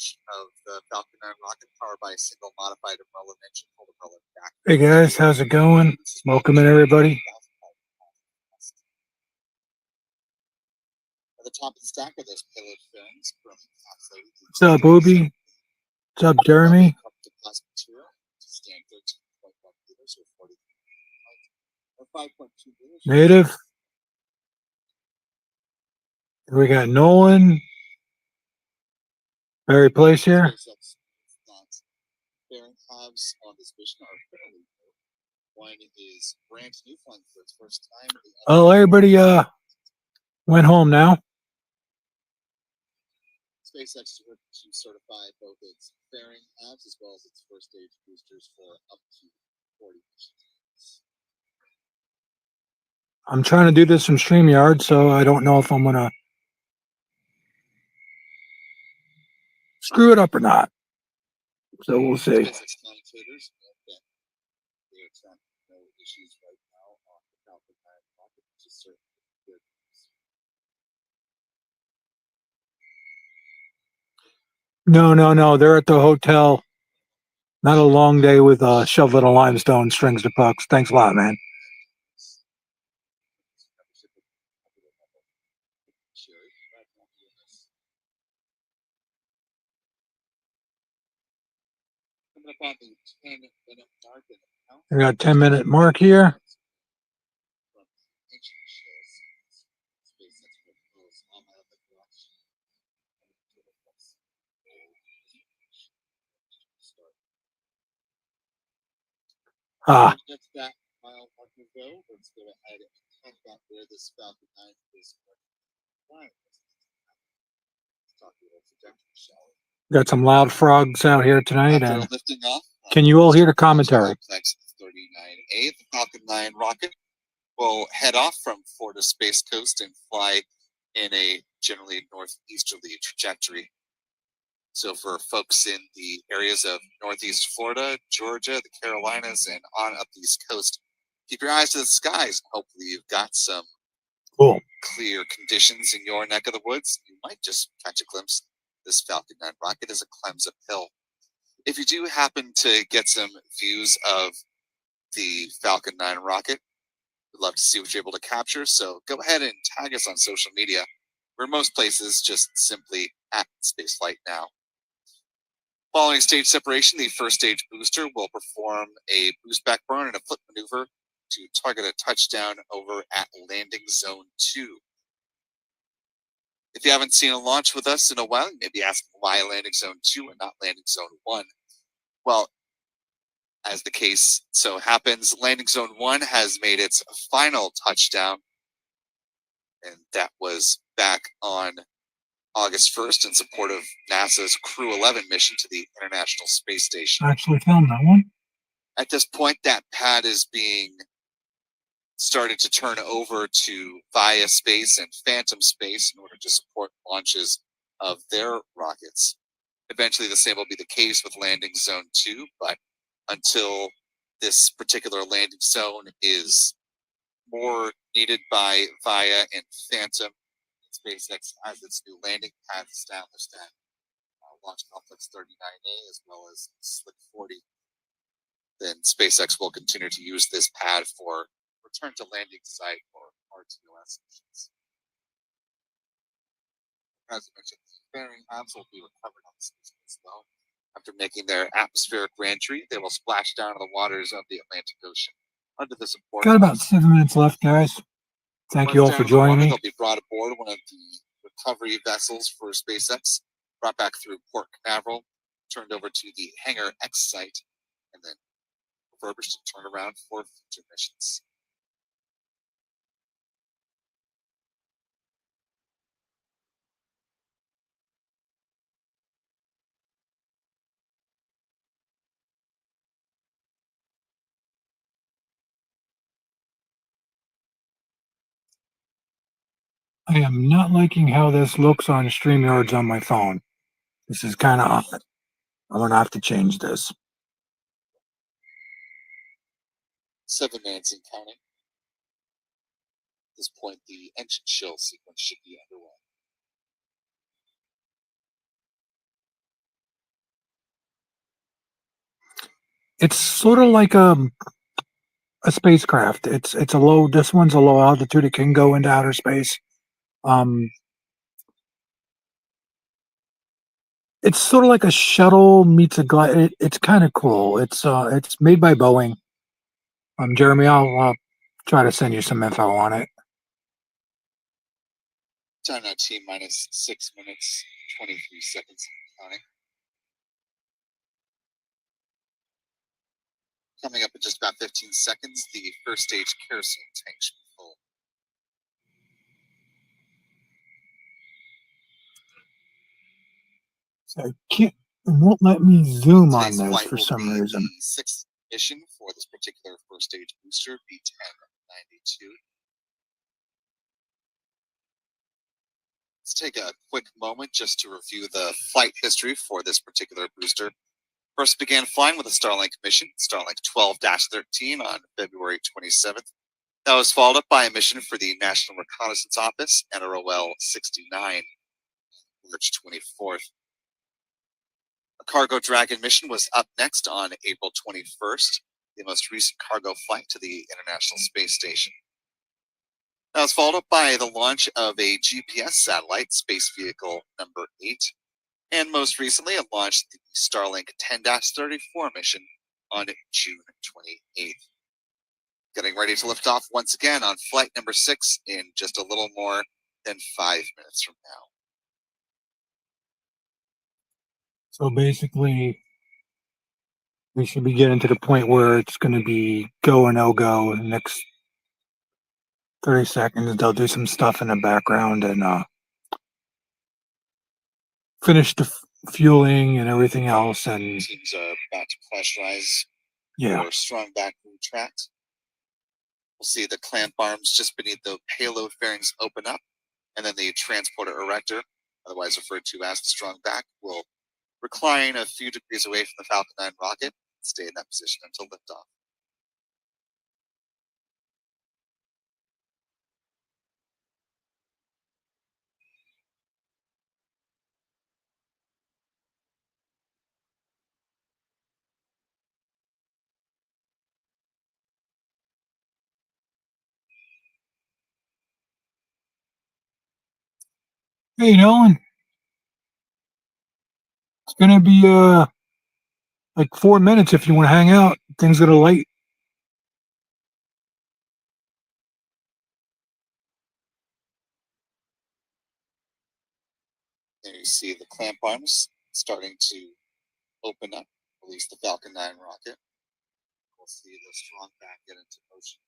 stage of the Falcon 9 rocket powered by a single modified umbrella engine called umbrella back. Hey guys, how's it going? Welcome in, everybody. At the top of the stack are those payload fairings from What's up, Booby? What's up, Jeremy? Native. We got Nolan. Barry Place here. Fairing halves on this mission are fairly new. One is brand new, flying for its first time. Oh, everybody went home now. SpaceX is working to certify both its fairing halves as well as its first stage boosters for up to 40 missions. I'm trying to do this from StreamYard, so I don't know if I'm gonna screw it up or not. So we'll see. SpaceX commentators note that they are tracking no issues right now on the Falcon 9 rocket, which is certainly good news. No. They're at the hotel. Not a long day with shoveling of limestone, strings to pucks. Thanks a lot, man. Coming up on the 10-minute mark in the count. We got 10-minute mark here. Let's that mile marker go. Let's go ahead and talk about where this Falcon 9 is flying. Let's talk about trajectory, shall we? Got some loud frogs out here tonight. After And lifting off, can you all hear the commentary? 39A, the Falcon 9 rocket will head off from Florida Space Coast and fly in a generally northeasterly trajectory. So for folks in the areas of Northeast Florida, Georgia, the Carolinas, and on up the East Coast, keep your eyes to the skies. Hopefully you've got some clear conditions in your neck of the woods. You might just catch a glimpse. This Falcon 9 rocket is a climbs uphill. If you do happen to get some views of the Falcon 9 rocket, we'd love to see what you're able to capture. So go ahead and tag us on social media. Where most places just simply at Spaceflight Now. Following stage separation, the first stage booster will perform a boost back burn and a flip maneuver to target a touchdown over at landing zone 2. If you haven't seen a launch with us in a while, you may be asking why landing zone 2 and not landing zone 1. Well, as the case so happens, landing zone 1 has made its final touchdown, and that was back on August 1st in support of NASA's Crew 11 mission to the International Space Station. I actually found that one. At this point, that pad is being started to turn over to Via Space and Phantom Space in order to support launches of their rockets. Eventually, the same will be the case with landing zone 2, but until this particular landing zone is more needed by Via and Phantom, SpaceX has its new landing pad established at Launch Complex 39A as well as Slick 40. Then SpaceX will continue to use this pad for return to landing site for RTOS missions. As I mentioned, the fairing halves will be recovered on this mission as well. After making their atmospheric reentry, they will splash down in the waters of the Atlantic Ocean under the support. Got about 7 minutes left, guys. Thank you all for joining me. They'll be brought aboard one of the recovery vessels for SpaceX, brought back through Port Canaveral, turned over to the Hangar X site, and then refurbished and turned around for future missions. I am not liking how this looks on StreamYards on my phone. This is kind of odd. I'm going to have to change this. 7 minutes and counting. At this point, the engine chill sequence should be underway. It's sort of like a spacecraft. It's a low. This one's a low altitude. It can go into outer space. Um, it's sort of like a shuttle meets a glide. It's kind of cool. It's made by Boeing. Jeremy, I'll try to send you some info on it. Time now T minus 6 minutes, 23 seconds counting. Coming up in just about 15 seconds, the first stage kerosene tank should be full. So it won't let me zoom on Today's this flight for will some be reason. the sixth mission for this particular first stage booster, B1092. Let's take a quick moment just to review the flight history for this particular booster. First began flying with a Starlink mission, Starlink 12-13 on February 27th. That was followed up by a mission for the National Reconnaissance Office, NROL 69, March 24th. A Cargo Dragon mission was up next on April 21st, the most recent cargo flight to the International Space Station. That was followed up by the launch of a GPS satellite, Space Vehicle number 8, and most recently it launched the Starlink 10-34 mission on June 28th. Getting ready to lift off once again on flight number 6 in just a little more than 5 minutes from now. So basically, we should be getting to the point where it's going to be go or no go. The next 30 seconds, they'll do some stuff in the background and finish the fueling and everything else. And teams are about to pressurize yeah, for strong back retract. We'll see the clamp arms just beneath the payload fairings open up, and then the transporter erector, otherwise referred to as the strong back, will recline a few degrees away from the Falcon 9 rocket and stay in that position until liftoff. hey Nolan, it's going to be like 4 minutes if you want to hang out. Things that are late. There you see the clamp arms starting to open up, release the Falcon 9 rocket. We'll see the strong back get into motion.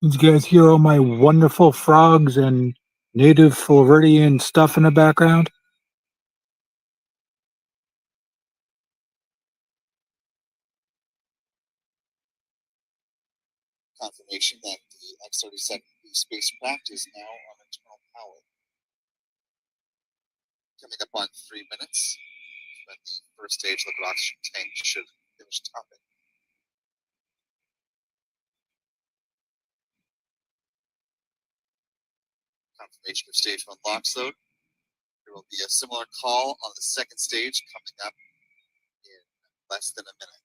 Did you guys hear all my wonderful frogs and native Floridian stuff in the background? Confirmation that the X-37B spacecraft is now on internal power. Coming up on 3 minutes, when the first stage liquid oxygen tank should finish topping. Confirmation of stage 1 launch load. There will be a similar call on the second stage coming up in less than a minute.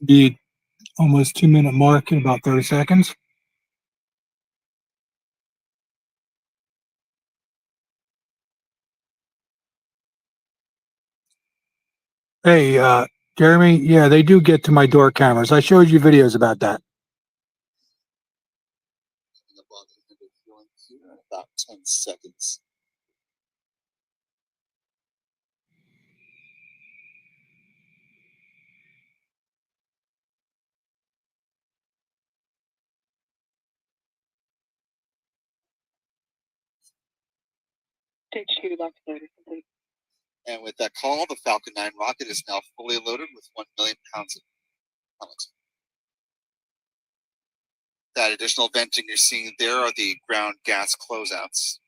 Be almost 2 minute mark in about 30 seconds. Hey, Jeremy, yeah, they do get to my door cameras. I showed you videos about that. Coming up on the end of fueling here in about 10 seconds. Stage 2 launch load is complete. And with that call, the Falcon 9 rocket is now fully loaded with 1 million pounds of Hamilton. That additional venting you're seeing there are the ground gas closeouts.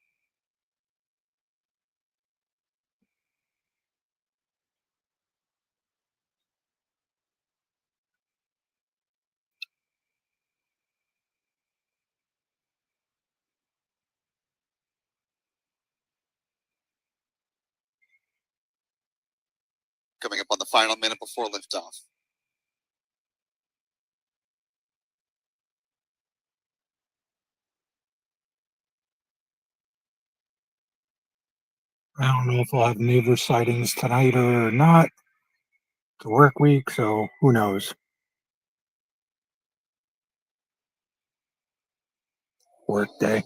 Coming up on the final minute before liftoff. I don't know if we'll have neighbor sightings tonight or not. It's a work week, so who knows? Work day.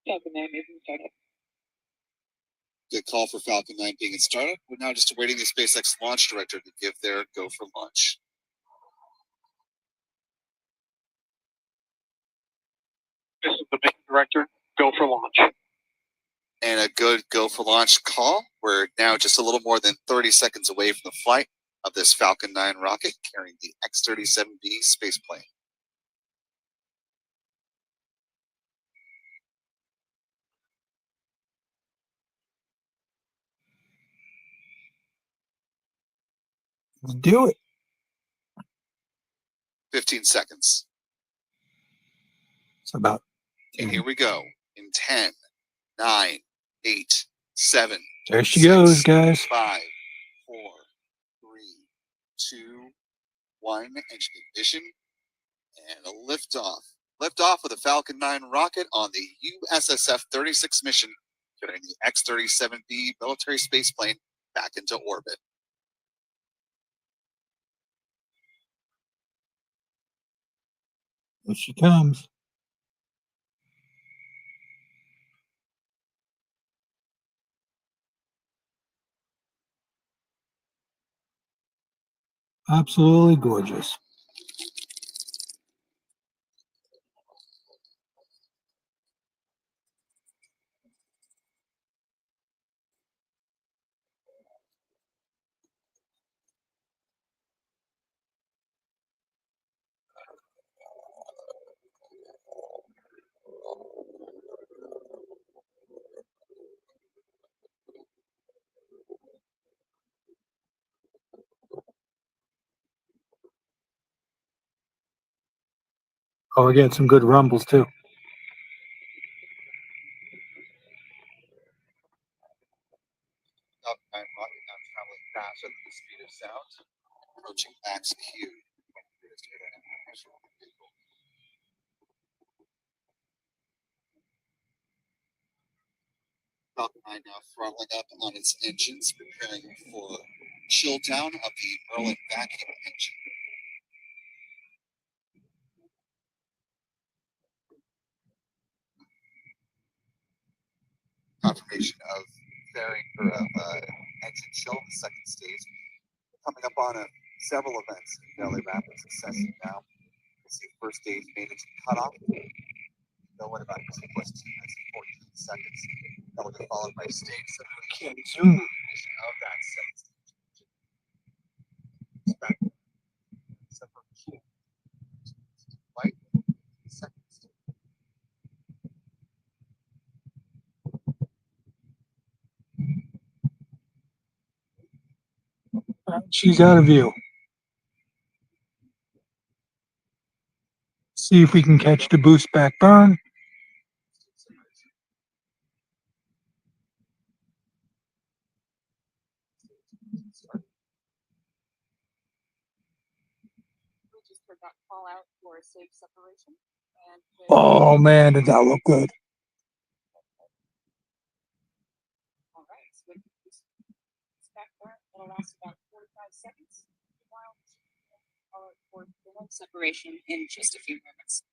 Falcon 9 is in startup. Good call for Falcon 9 being in startup. We're now just awaiting the SpaceX launch director to give their go for launch. This is the mission director. Go for launch. And a good go for launch call. We're now just a little more than 30 seconds away from the flight of this Falcon 9 rocket carrying the X-37B spaceplane. Let's do it. 15 seconds. It's about. And here we go. In 10, 9, 8, 7. There she 6, goes, guys. 5, 4, 3, 2, 1. Engine ignition. And a liftoff. Liftoff with a Falcon 9 rocket on the USSF-36 mission, carrying the X-37B military spaceplane back into orbit. Here she comes. Absolutely gorgeous. Oh, we're getting some good rumbles too. Falcon 9 rocket now traveling faster than the speed of sound, approaching max Q. Falcon 9 now throttling up on its engines, preparing for chill down of the Merlin vacuum engine. Confirmation of fairing or engine chill, the second stage. Coming up on several events in Valley Rapid succession now. We'll see first stage made it to cutoff. Go in about 2 plus 2 minutes and 14 seconds. That will be followed by stage 7 Zoom. of that second stage. Back. Right. Second stage. She's out of view. See if we can catch the boost back burn. Just heard that call out for a safe separation. And Oh man, did that look good? all right, so it's back there. It'll last about 45 seconds. While for the separation in just a few moments.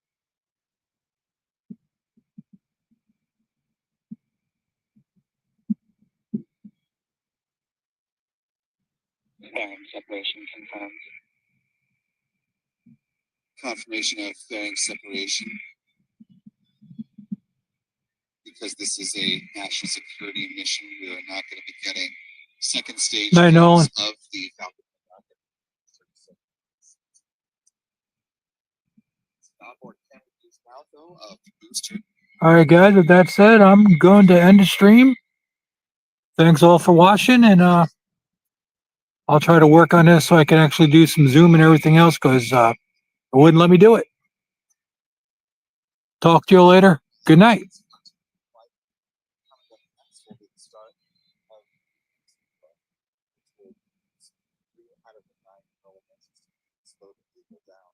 Fairing separation confirmed. Confirmation of fairing separation. Because this is a national security mission, we are not going to be getting second stage Night, Nolan. of the Falcon Echo of booster. All right, guys. With that said, I'm going to end the stream. Thanks all for watching, and I'll try to work on this so I can actually do some Zoom and everything else because it wouldn't let me do it. Talk to you later. Good night. Coming up next will be the start of which will three out of the 9 elements slow the people down.